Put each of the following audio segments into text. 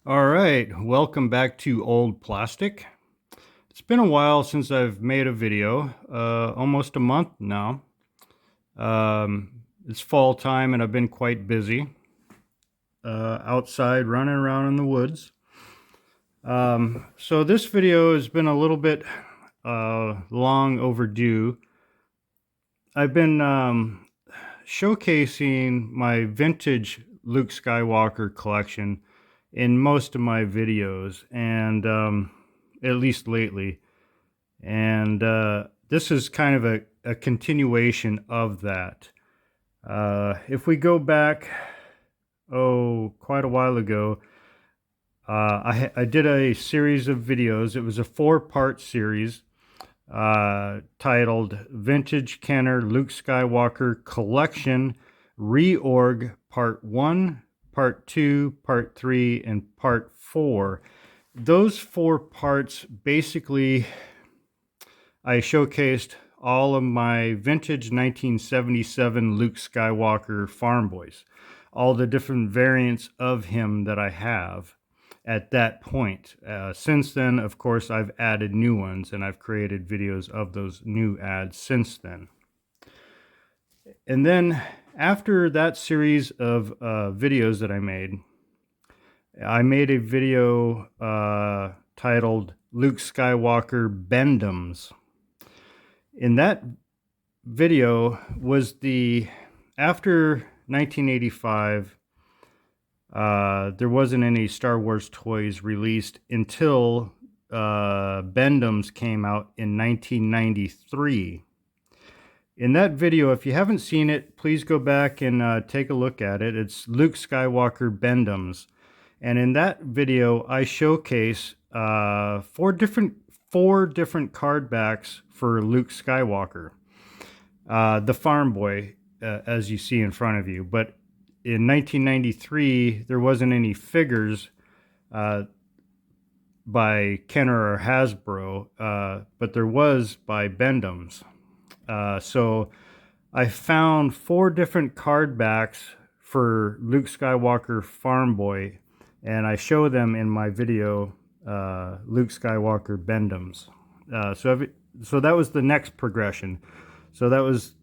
All right, welcome back to Old Plastic. It's been a while since I've made a video, almost a month now. It's fall time and I've been quite busy outside running around in the woods. So this video has been a little bit long overdue. I've been showcasing my vintage Luke Skywalker collection in most of my videos, and at least lately. And this is kind of a continuation of that. If we go back, quite a while ago, I did a series of videos. It was a 4-part series titled Vintage Kenner Luke Skywalker Collection Reorg Part 1, Part 2, Part 3, and Part 4. Those 4 parts basically, I showcased all of my vintage 1977 Luke Skywalker farm boys, all the different variants of him that I have at that point. Since then, of course, I've added new ones and I've created videos of those new ads since then. And then after that series of videos that I made a video titled Luke Skywalker Bendums. In that video was after 1985, there wasn't any Star Wars toys released until Bendums came out in 1993. In that video, if you haven't seen it, please go back and take a look at it. It's Luke Skywalker Bendums. And in that video, I showcase four different card backs for Luke Skywalker, the farm boy, as you see in front of you. But in 1993, there wasn't any figures by Kenner or Hasbro, but there was by Bendums. So I found 4 different card backs for Luke Skywalker Farm Boy, and I show them in my video, Luke Skywalker Bendums. So that was the next progression. So that was,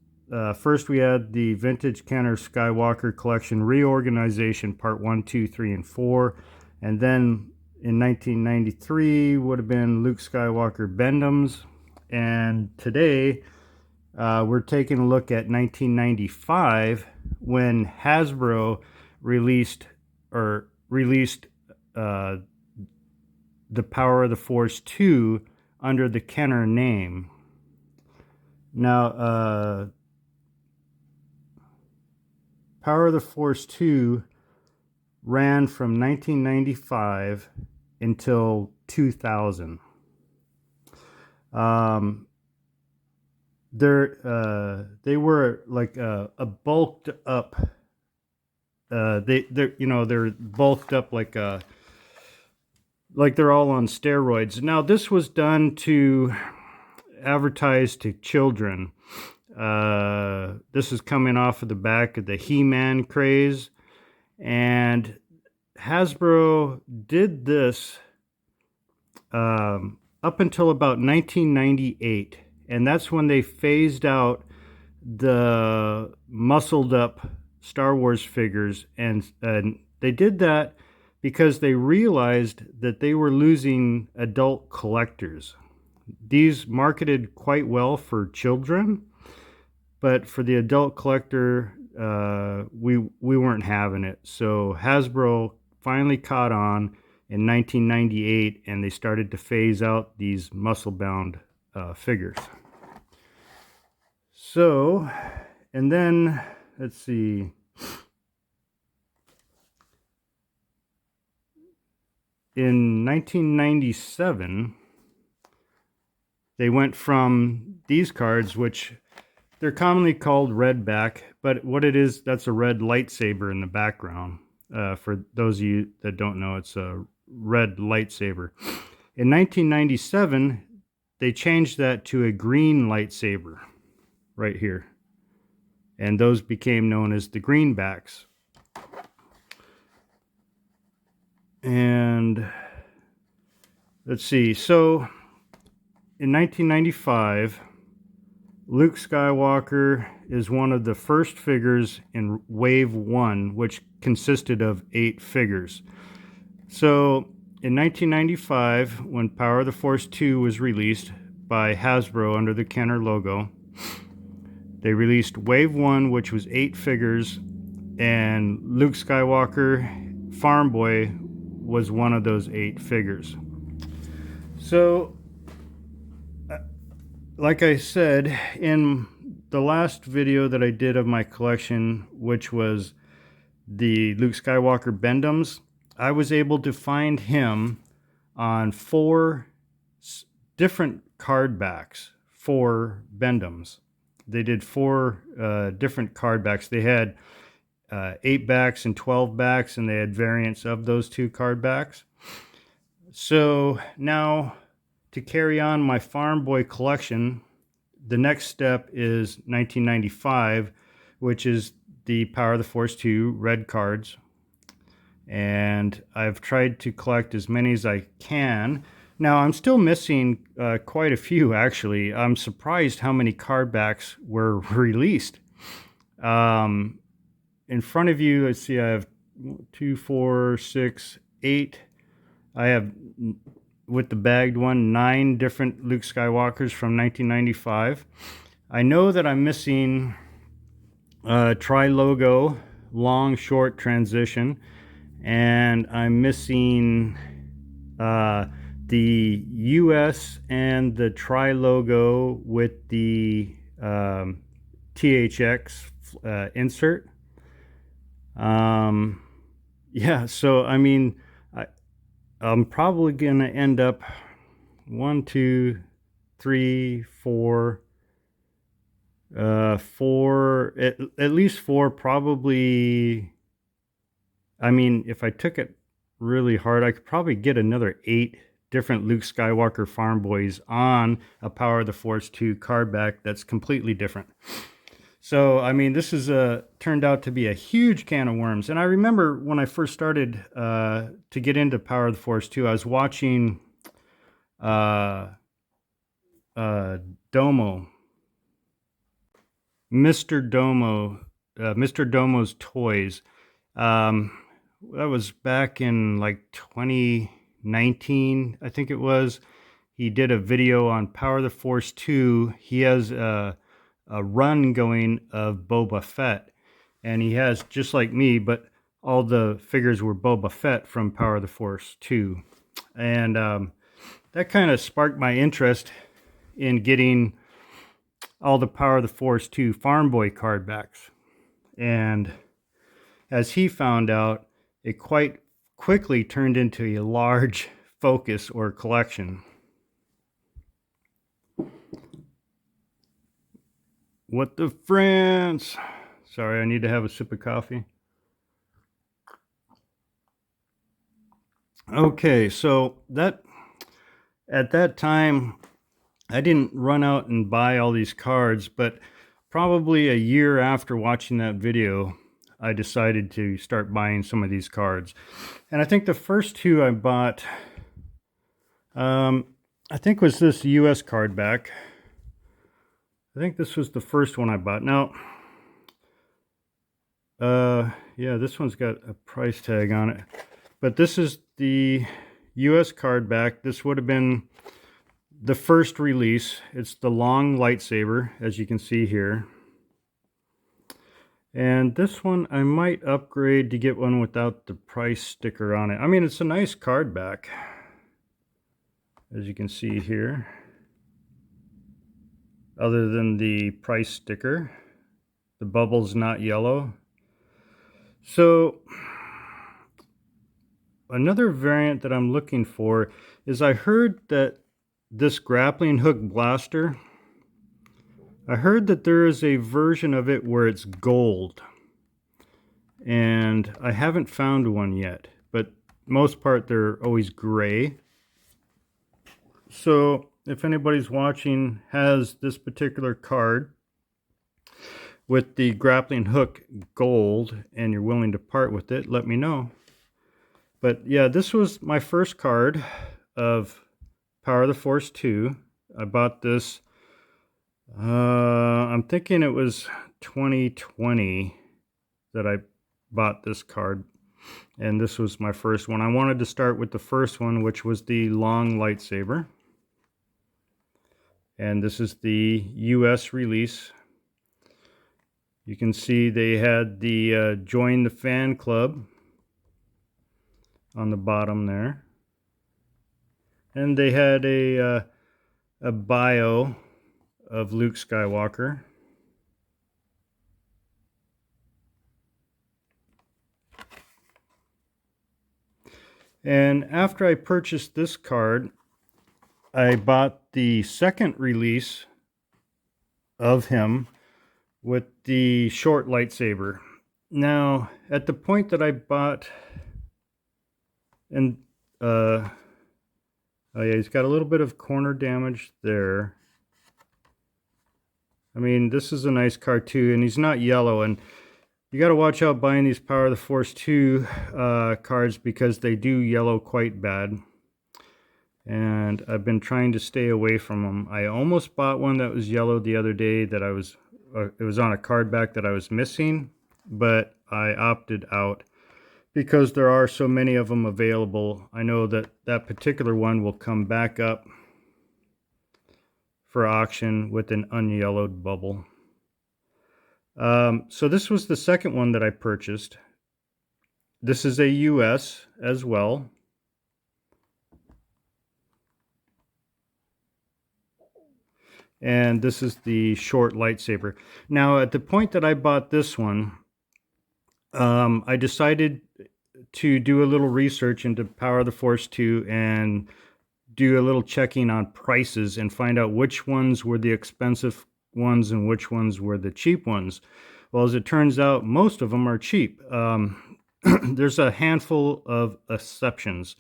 first we had the Vintage Kenner Skywalker Collection Reorganization Part 1, 2, 3, and 4. And then in 1993 would have been Luke Skywalker Bendums. And today we're taking a look at 1995 when Hasbro released the Power of the Force 2 under the Kenner name. Now, Power of the Force 2 ran from 1995 until 2000. They were like a bulked up. They're bulked up like they're all on steroids. Now this was done to advertise to children. This is coming off of the back of the He-Man craze, and Hasbro did this up until about 1998, and that's when they phased out the muscled up Star Wars figures, and they did that because they realized that they were losing adult collectors. These marketed quite well for children, but for the adult collector, we weren't having it. So Hasbro finally caught on in 1998, and they started to phase out these muscle-bound figures. So, and then, let's see. In 1997, they went from these cards, which they're commonly called redback, but what it is, that's a red lightsaber in the background. For those of you that don't know, it's a red lightsaber. In 1997, they changed that to a green lightsaber right here. And those became known as the greenbacks. And let's see. So in 1995, Luke Skywalker is one of the first figures in Wave 1, which consisted of 8 figures. So in 1995, when Power of the Force 2 was released by Hasbro under the Kenner logo, they released Wave 1, which was 8 figures, and Luke Skywalker, Farm Boy, was one of those 8 figures. So, like I said, in the last video that I did of my collection, which was the Luke Skywalker Bendums, I was able to find him on 4 different card backs for Bendums. They did 4 different card backs. They had 8 backs and 12 backs, and they had variants of those 2 card backs. So now, to carry on my Farm Boy collection, the next step is 1995, which is the Power of the Force 2 red cards. And I've tried to collect as many as I can. Now, I'm still missing quite a few, actually. I'm surprised how many card backs were released. In front of you, let's see, I have 2, 4, 6, 8. I have, with the bagged one, 9 different Luke Skywalkers from 1995. I know that I'm missing Tri-Logo, long, short transition, and I'm missing the US and the Tri-Logo with the THX insert. Yeah, so I mean, I'm probably gonna end up 1, 2, 3, 4, 4, at least 4, probably. I mean, if I took it really hard, I could probably get another 8 different Luke Skywalker Farm Boys on a Power of the Force 2 card back that's completely different. So, I mean, this is turned out to be a huge can of worms. And I remember when I first started to get into Power of the Force 2, I was watching Domo, Mr. Domo, Mr. Domo's Toys. That was back in like 2019, I think it was. He did a video on Power of the Force 2. He has a run going of Boba Fett, and he has, just like me, but all the figures were Boba Fett from Power of the Force 2. And that kind of sparked my interest in getting all the Power of the Force 2 Farm Boy card backs. And as he found out, it quite quickly turned into a large focus or collection. What the France? Sorry, I need to have a sip of coffee. Okay, so at that time, I didn't run out and buy all these cards, but probably a year after watching that video, I decided to start buying some of these cards. And I think the first 2 I bought, I think was this US card back. I think this was the first one I bought. Now, yeah, this one's got a price tag on it. But this is the US card back. This would have been the first release. It's the long lightsaber, as you can see here. And this one I might upgrade to get one without the price sticker on it. I mean, it's a nice card back, as you can see here. Other than the price sticker, the bubble's not yellow. So another variant that I'm looking for is, I heard that this grappling hook blaster, I heard that there is a version of it where it's gold, and I haven't found one yet, but most part they're always gray. So if anybody's watching has this particular card with the grappling hook gold and you're willing to part with it, let me know. But yeah, this was my first card of Power of the Force 2. I bought this, I'm thinking it was 2020 that I bought this card. And this was my first one. I wanted to start with the first one, which was the long lightsaber. And this is the US release. You can see they had the join the fan club on the bottom there. And they had a bio of Luke Skywalker. And after I purchased this card, I bought the second release of him with the short lightsaber. Now, at the point that I bought, and oh yeah, he's got a little bit of corner damage there. I mean, this is a nice card too, and he's not yellow, and you got to watch out buying these Power of the Force 2 cards because they do yellow quite bad. And I've been trying to stay away from them. I almost bought one that was yellow the other day that I was, it was on a card back that I was missing, but I opted out because there are so many of them available. I know that that particular one will come back up for auction with an unyellowed bubble. So this was the second one that I purchased. This is a US as well. And this is the short lightsaber. Now, at the point that I bought this one, I decided to do a little research into Power of the Force 2 and do a little checking on prices and find out which ones were the expensive ones and which ones were the cheap ones. Well, as it turns out, most of them are cheap. There's a handful of exceptions,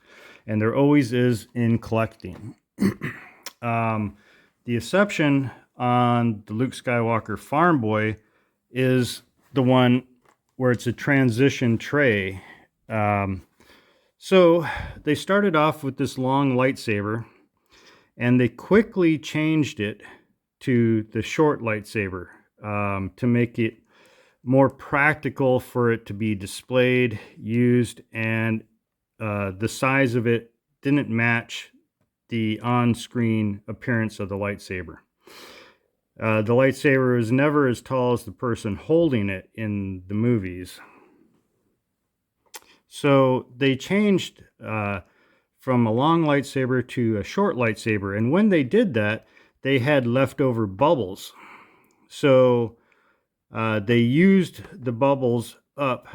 and there always is in collecting. The exception on the Luke Skywalker Farm Boy is the one where it's a transition tray. So they started off with this long lightsaber, and they quickly changed it to the short lightsaber to make it more practical for it to be displayed, used, and the size of it didn't match the on-screen appearance of the lightsaber. The lightsaber is never as tall as the person holding it in the movies. So they changed from a long lightsaber to a short lightsaber. And when they did that, they had leftover bubbles. So they used the bubbles up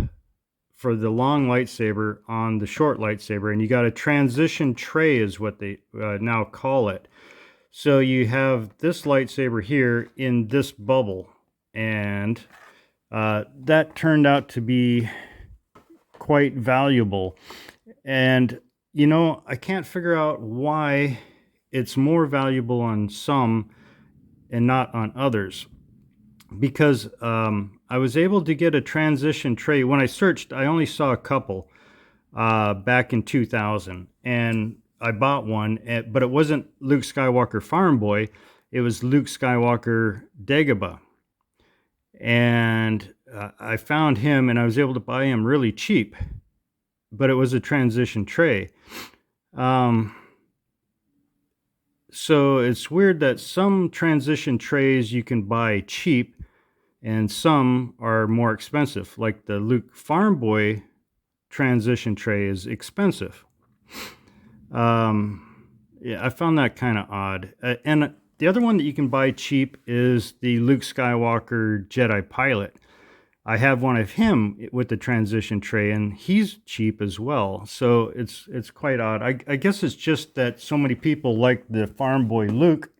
for the long lightsaber on the short lightsaber, and you got a transition tray is what they now call it. So you have this lightsaber here in this bubble, and that turned out to be quite valuable. And you know, I can't figure out why it's more valuable on some and not on others, because I was able to get a transition tray. When I searched, I only saw a couple back in 2000, and I bought one, but it wasn't Luke Skywalker Farm Boy. It was Luke Skywalker Dagobah. And I found him, and I was able to buy him really cheap, but it was a transition tray. So it's weird that some transition trays you can buy cheap, and some are more expensive. Like the Luke Farm Boy transition tray is expensive. Yeah, I found that kind of odd. And the other one that you can buy cheap is the Luke Skywalker Jedi Pilot. I have one of him with the transition tray, and he's cheap as well. So it's quite odd. I guess it's just that so many people like the Farm Boy Luke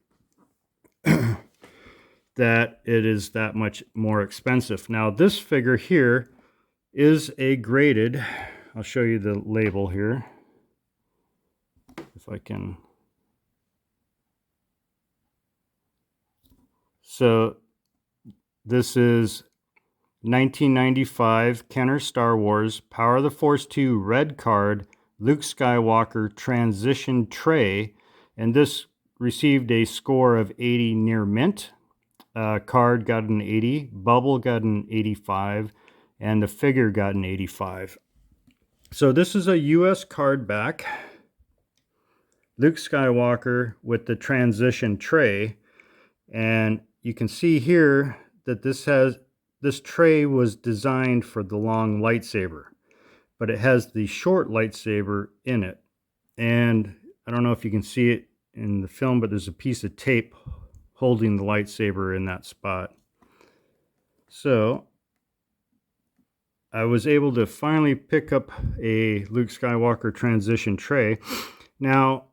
that it is that much more expensive. Now, this figure here is a graded. I'll show you the label here, if I can. So this is 1995 Kenner Star Wars Power of the Force 2 red card Luke Skywalker transition tray. And this received a score of 80 near mint. Card got an 80, bubble got an 85, and the figure got an 85. So this is a US card back. Luke Skywalker with the transition tray. And you can see here that this tray was designed for the long lightsaber, but it has the short lightsaber in it. And I don't know if you can see it in the film, but there's a piece of tape holding the lightsaber in that spot. So I was able to finally pick up a Luke Skywalker transition tray. Now,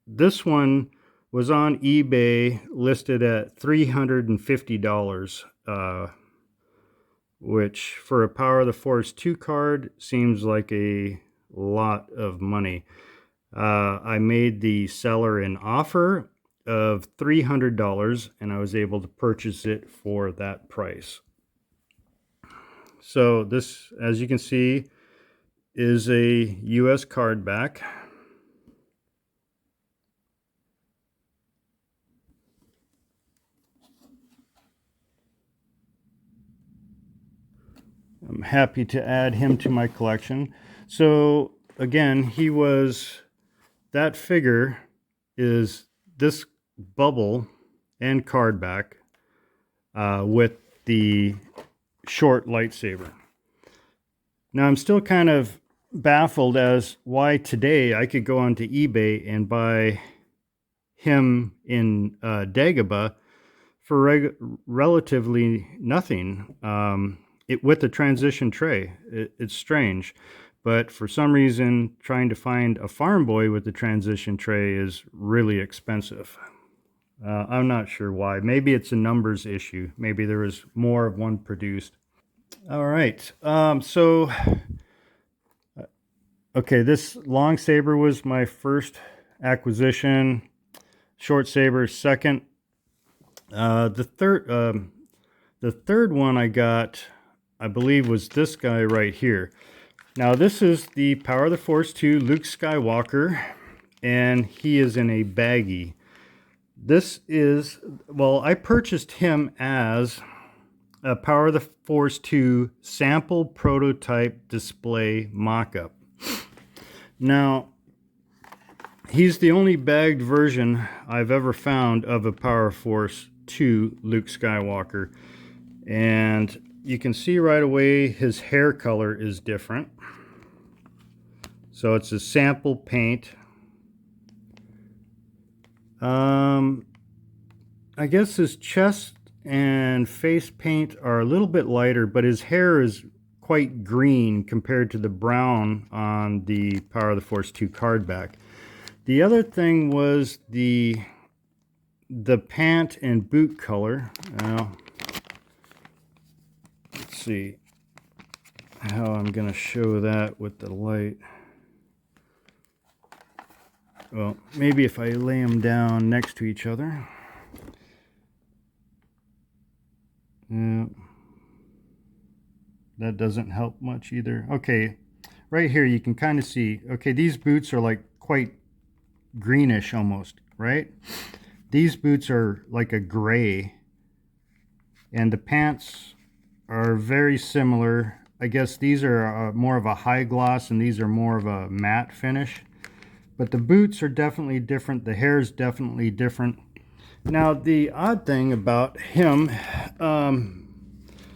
this one was on eBay listed at $350, which for a Power of the Force 2 card seems like a lot of money. I made the seller an offer of $300 and I was able to purchase it for that price. So this, as you can see, is a US card back. I'm happy to add him to my collection. So again, that figure is this bubble and card back with the short lightsaber. Now I'm still kind of baffled as why today I could go onto eBay and buy him in Dagobah for relatively nothing. With the transition tray. It's strange, but for some reason trying to find a farm boy with the transition tray is really expensive. I'm not sure why. Maybe it's a numbers issue. Maybe there was more of one produced. All right, okay, this long saber was my first acquisition, short saber second. The third one I got, I believe, was this guy right here. Now this is the Power of the Force 2 Luke Skywalker, and he is in a baggie. This is, well, I purchased him as a Power of the Force 2 sample prototype display mock-up. Now, he's the only bagged version I've ever found of a Power of Force 2 Luke Skywalker. And you can see right away his hair color is different. So it's a sample paint. I guess his chest and face paint are a little bit lighter, but his hair is quite green compared to the brown on the Power of the Force 2 card back. The other thing was the pant and boot color. Let's see how I'm going to show that with the light. Well, maybe if I lay them down next to each other. Yeah, that doesn't help much either. Okay, right here you can kind of see, okay, these boots are like quite greenish almost, right? These boots are like a gray, and the pants are very similar. I guess these are more of a high gloss and these are more of a matte finish. But the boots are definitely different. The hair is definitely different. Now, the odd thing about him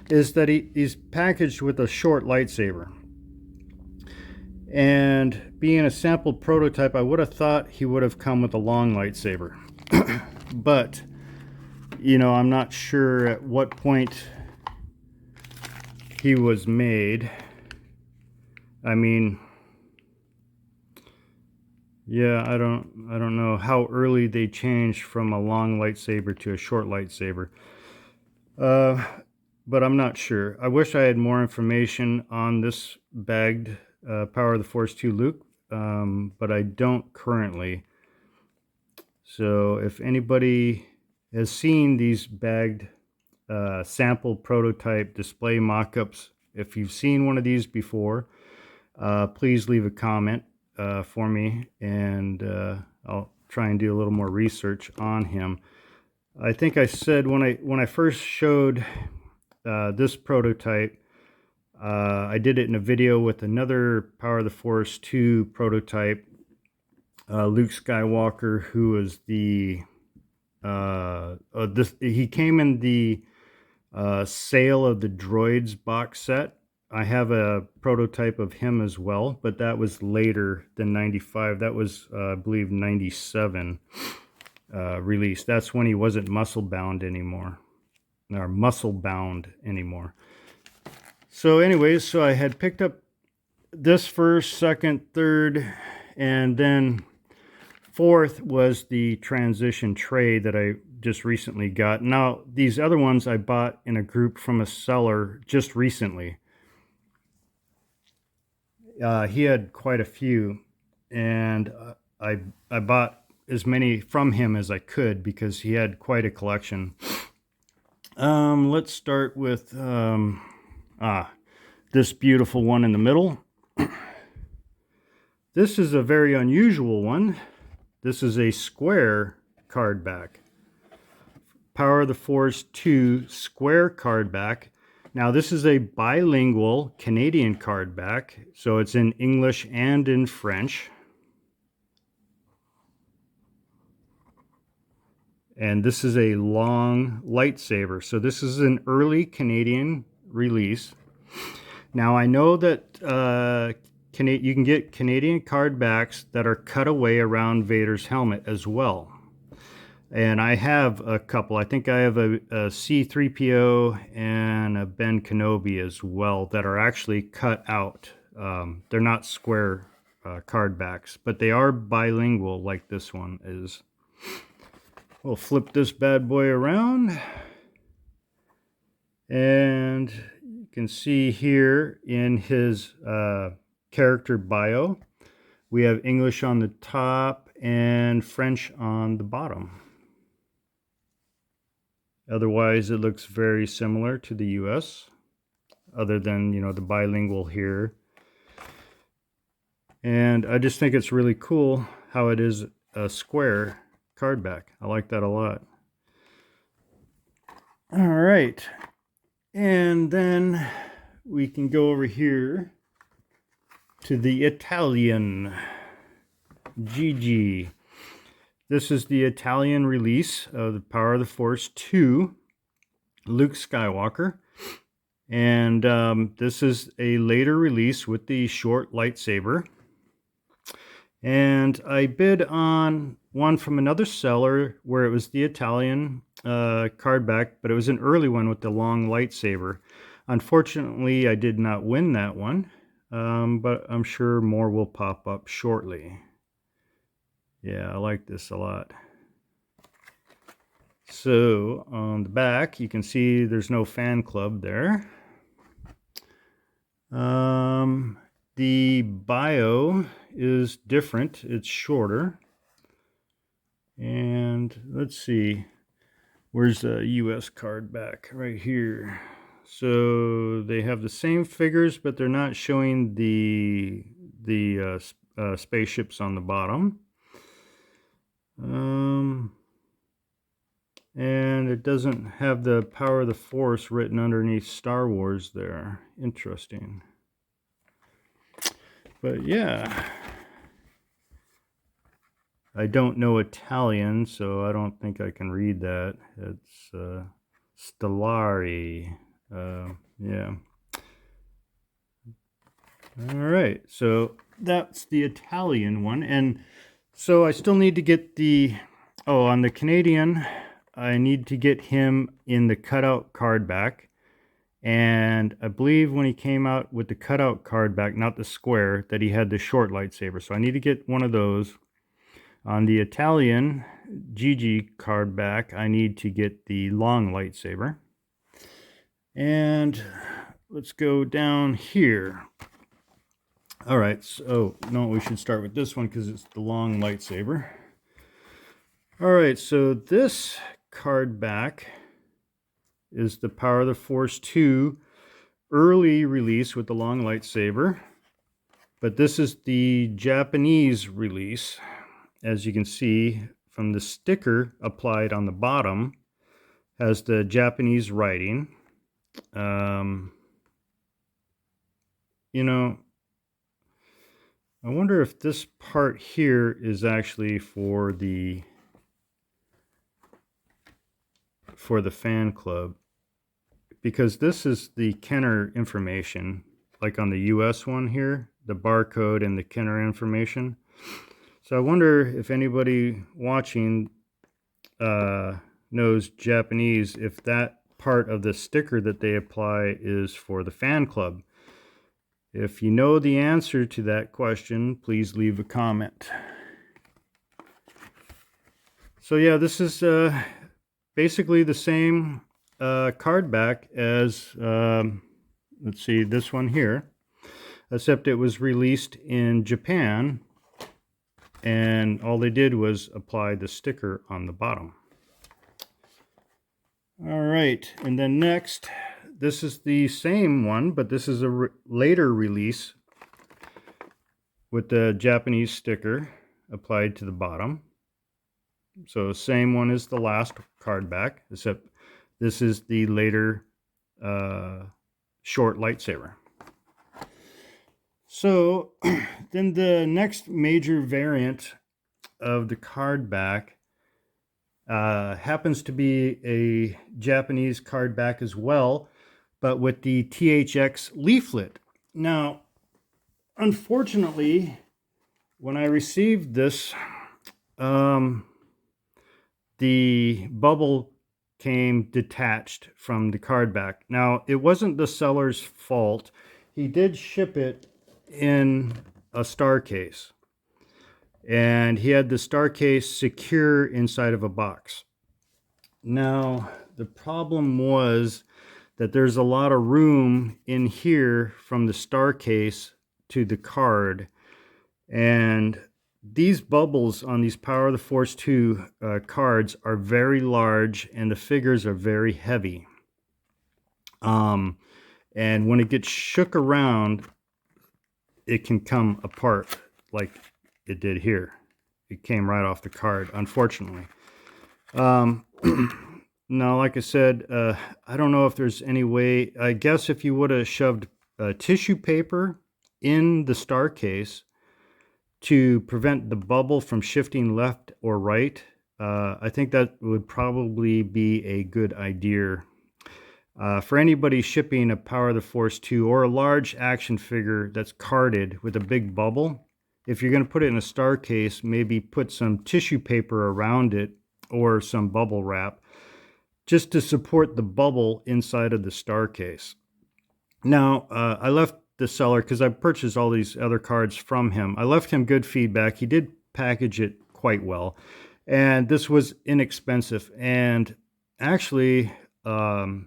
is that he's packaged with a short lightsaber. And being a sample prototype, I would have thought he would have come with a long lightsaber. But, you know, I'm not sure at what point he was made. I mean, yeah, I don't know how early they changed from a long lightsaber to a short lightsaber. But I'm not sure. I wish I had more information on this bagged Power of the Force 2 Luke, but I don't currently. So if anybody has seen these bagged sample prototype display mock-ups, if you've seen one of these before, please leave a comment for me, and try and do a little more research on him. I think I said when I first showed this prototype, I did it in a video with another Power of the Force 2 prototype, Luke Skywalker, who was the he came in the Sale of the Droids box set. I have a prototype of him as well, but that was later than 95. That was, I believe, 97 release. That's when he wasn't muscle bound anymore. So anyways, so I had picked up this first, second, third, and then fourth was the transition tray that I just recently got. Now, these other ones I bought in a group from a seller just recently. He had quite a few, and I bought as many from him as I could because he had quite a collection. Let's start with this beautiful one in the middle. This is a very unusual one. This is a square card back. Power of the Force 2 square card back. Now this is a bilingual Canadian card back, so it's in English and in French. And this is a long lightsaber. So this is an early Canadian release. Now I know that you can get Canadian card backs that are cut away around Vader's helmet as well. And I have a couple. I think I have a C-3PO and a Ben Kenobi as well that are actually cut out. They're not square card backs, but they are bilingual like this one is. We'll flip this bad boy around. And you can see here in his character bio, we have English on the top and French on the bottom. Otherwise, it looks very similar to the US, other than, you know, the bilingual here. And I just think it's really cool how it is a square card back. I like that a lot. All right. And then we can go over here to the Italian GG. This is the Italian release of the Power of the Force 2, Luke Skywalker. And this is a later release with the short lightsaber. And I bid on one from another seller where it was the Italian card back, but it was an early one with the long lightsaber. Unfortunately, I did not win that one, but I'm sure more will pop up shortly. Yeah, I like this a lot. So on the back, you can see there's no fan club there. The bio is different. It's shorter. And let's see. Where's the US card back? Right here. So they have the same figures, but they're not showing the spaceships on the bottom. And it doesn't have the Power of the Force written underneath Star Wars there. Interesting. But yeah, I don't know Italian, so I don't think I can read that. It's Stellari. Yeah. All right, so that's the Italian one. And so I still need to get the, on the Canadian, I need to get him in the cutout card back. And I believe when he came out with the cutout card back, not the square, that he had the short lightsaber. So I need to get one of those. On the Italian GG card back, I need to get the long lightsaber. And let's go down here. All right, so no, we should start with this one because it's the long lightsaber. All right, so this card back is the Power of the Force 2 early release with the long lightsaber. But this is the Japanese release. as you can see from the sticker applied on the bottom, has the Japanese writing. You know, I wonder if this part here is actually for the fan club, because this is the Kenner information, like on the US one here, the barcode and the Kenner information. So I wonder if anybody watching knows Japanese, if that part of the sticker that they apply is for the fan club. If you know the answer to that question, please leave a comment. So yeah, this is basically the same card back as, let's see, this one here, except it was released in Japan, and all they did was apply the sticker on the bottom. All right, and then next, this is the same one, but this is a later release with the Japanese sticker applied to the bottom. So same one as the last card back, except this is the later short lightsaber. So then the next major variant of the card back happens to be a Japanese card back as well, but with the THX leaflet. Now, unfortunately, when I received this, the bubble came detached from the card back. Now, it wasn't the seller's fault. He did ship it in a star case, and he had the star case secure inside of a box. Now, the problem was that there's a lot of room in here from the star case to the card, and these bubbles on these Power of the Force 2 cards are very large, and the figures are very heavy. And when it gets shook around, it can come apart like it did here. It came right off the card, unfortunately. Now, like I said, I don't know if there's any way. I guess if you would have shoved tissue paper in the star case to prevent the bubble from shifting left or right, I think that would probably be a good idea. For anybody shipping a Power of the Force 2 or a large action figure that's carded with a big bubble, if you're going to put it in a star case, maybe put some tissue paper around it or some bubble wrap, just to support the bubble inside of the star case. Now, I left the seller, because I purchased all these other cards from him, I left him good feedback. He did package it quite well, and this was inexpensive. And actually, I'll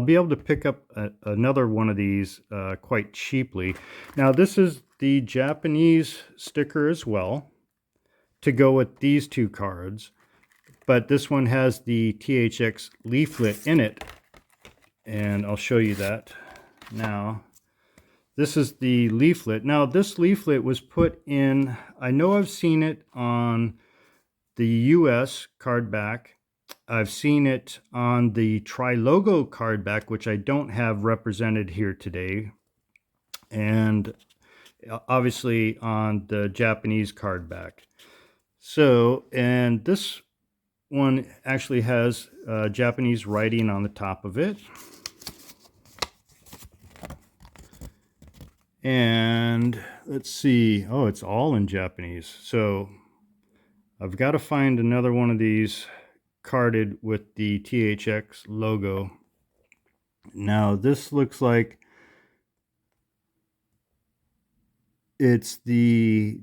be able to pick up another one of these quite cheaply. Now, this is the Japanese sticker as well to go with these two cards, but this one has the THX leaflet in it, and I'll show you that now. This is the leaflet. Now, this leaflet was put in, I know I've seen it on the US card back. I've seen it on the Tri-Logo card back, which I don't have represented here today, and obviously on the Japanese card back. So, and this one actually has Japanese writing on the top of it. And let's see, oh, it's all in Japanese. So I've got to find another one of these carded with the THX logo. Now, this looks like it's the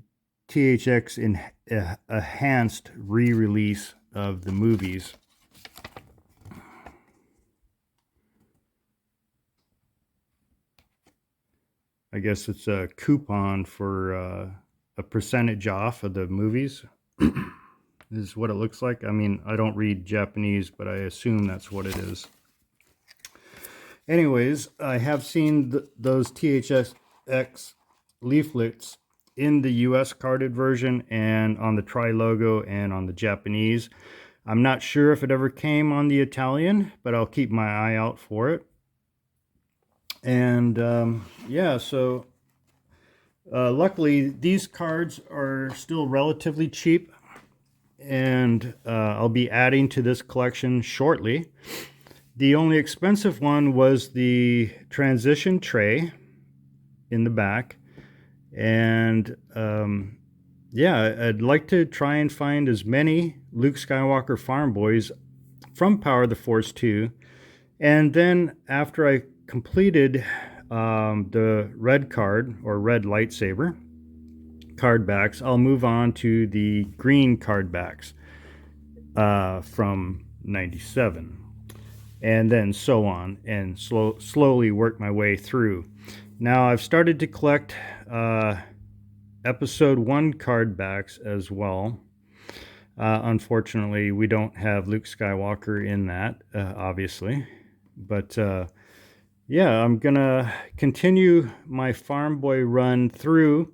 THX enhanced re-release of the movies. I guess it's a coupon for a percentage off of the movies. This is what it looks like. I mean, I don't read Japanese, but I assume that's what it is. Anyways, I have seen those THX leaflets in the US carded version and on the Tri logo and on the Japanese. I'm not sure if it ever came on the Italian, but I'll keep my eye out for it. And yeah, so luckily these cards are still relatively cheap, and I'll be adding to this collection shortly. The only expensive one was the transition tray in the back. And yeah, I'd like to try and find as many Luke Skywalker farm boys from Power of the Force 2. And then after I completed the red card or red lightsaber card backs, I'll move on to the green card backs from 97. And then so on, and slowly work my way through. Now I've started to collect episode 1 card backs as well. Unfortunately, we don't have Luke Skywalker in that, obviously. But yeah, I'm gonna continue my farm boy run through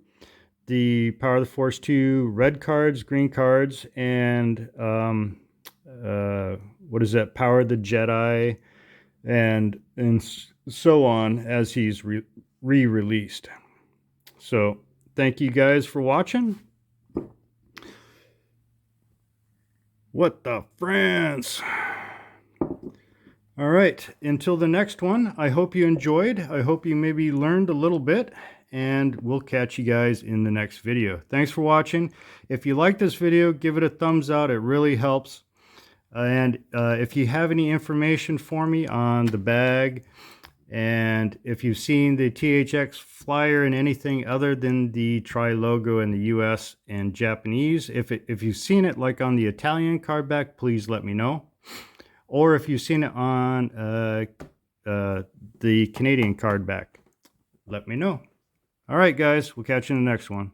the Power of the Force 2 red cards, green cards, and what is that? Power of the Jedi, and so on as he's re-released. So thank you guys for watching. What the France? All right, until the next one, I hope you enjoyed. I hope you maybe learned a little bit, and we'll catch you guys in the next video. Thanks for watching. If you like this video, give it a thumbs up. It really helps. And if you have any information for me on the bag, and if you've seen the THX flyer in anything other than the Tri logo in the US and Japanese, if you've seen it like on the Italian card back, please let me know. Or if you've seen it on the Canadian card back, let me know. All right, guys, we'll catch you in the next one.